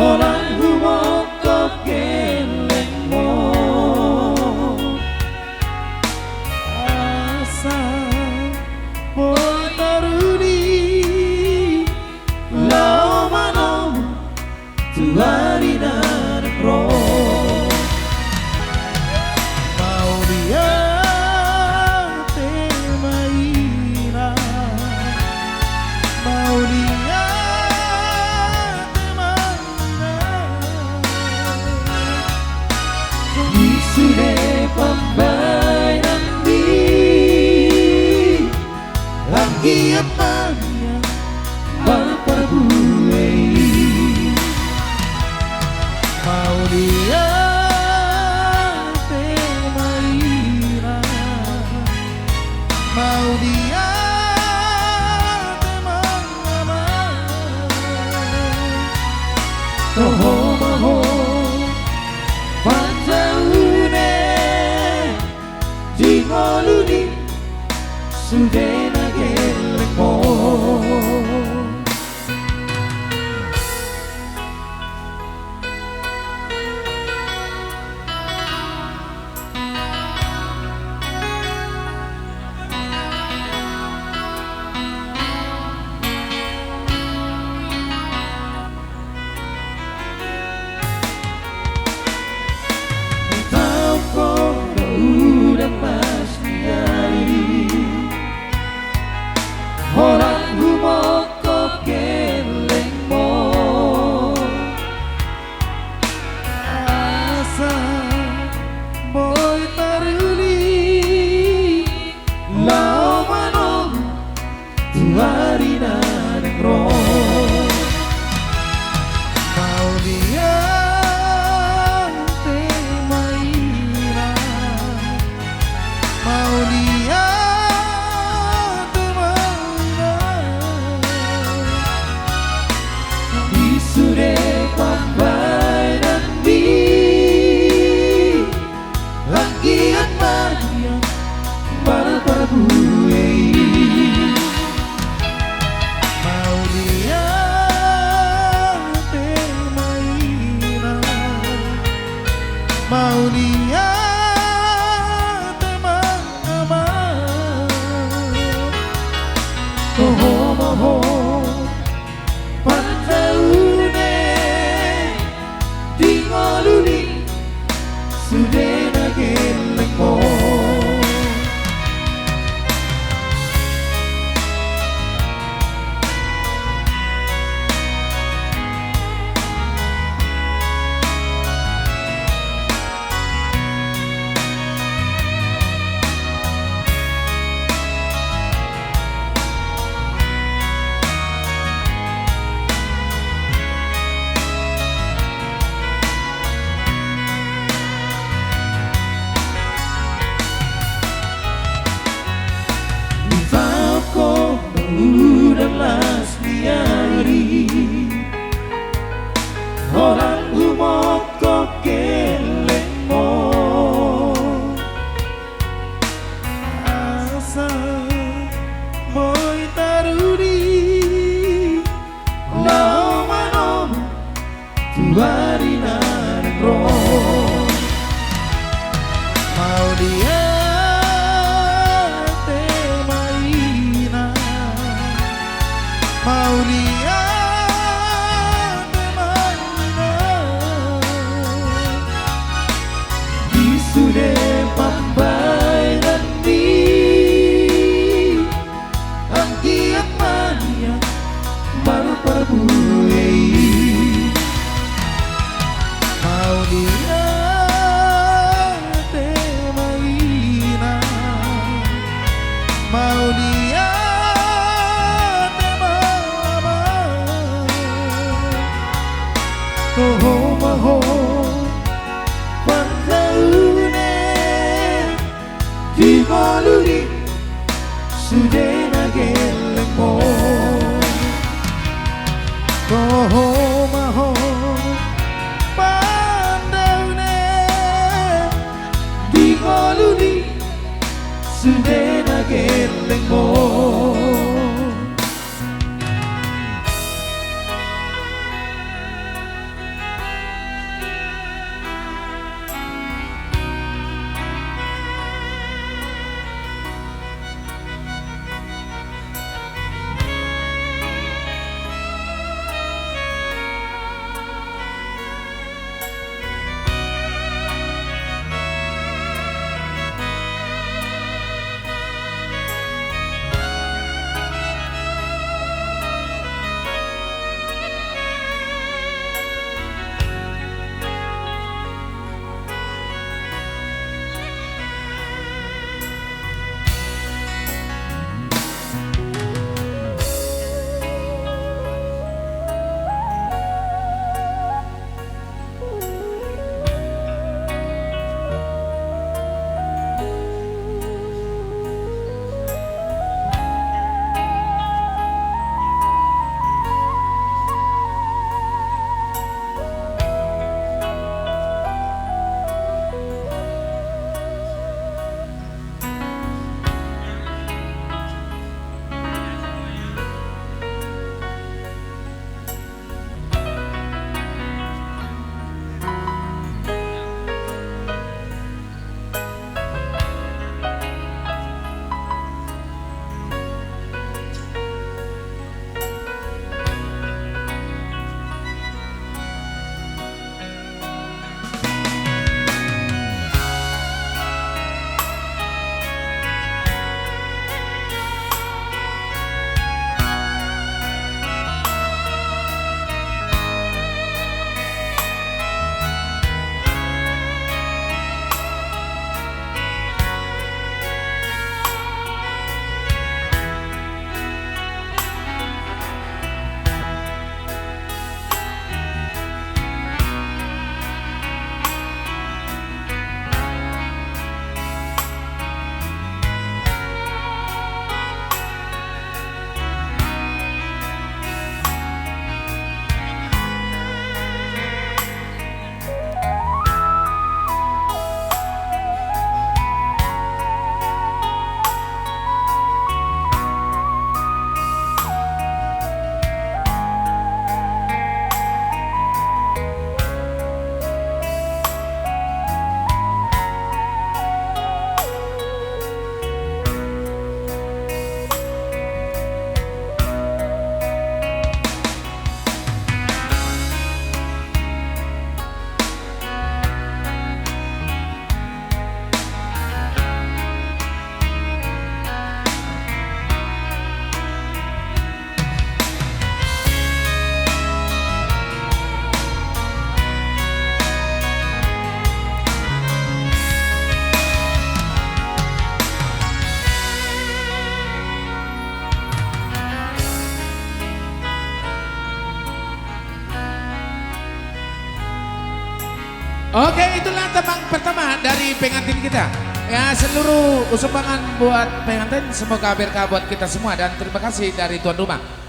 Orang humokop gelengmu asa potaruni lau manom tuari nanro mau dia temaira mau dia sudah pambai nanti lagi apanya berperbuai mau dia temaira mau dia temangama toho maho Ngoluni sudah nagelekmo orang humokop gelengmo asa boy taruni lau manom tuari nanengro mau dia temaira mau dia sudah pambai nanti lagi apanya berperbuai mau dia temaira mau dia temangama oh moho sudah nagelekmo orang humokop gelengmo asa boy taruni lau manom tuari nanengro mau dia temaira mau dia sudah pambai nanti lagi apanya berperbuai mau dia temaira mau dia temama oh maho Ngoluni sudah nagelekmo oh maho pandaune di ngoluni sudah nagelekmo Oke, itulah tebang pertama dari pengantin kita. Ya, seluruh sumbangan buat pengantin semoga berkah buat kita semua dan terima kasih dari tuan rumah.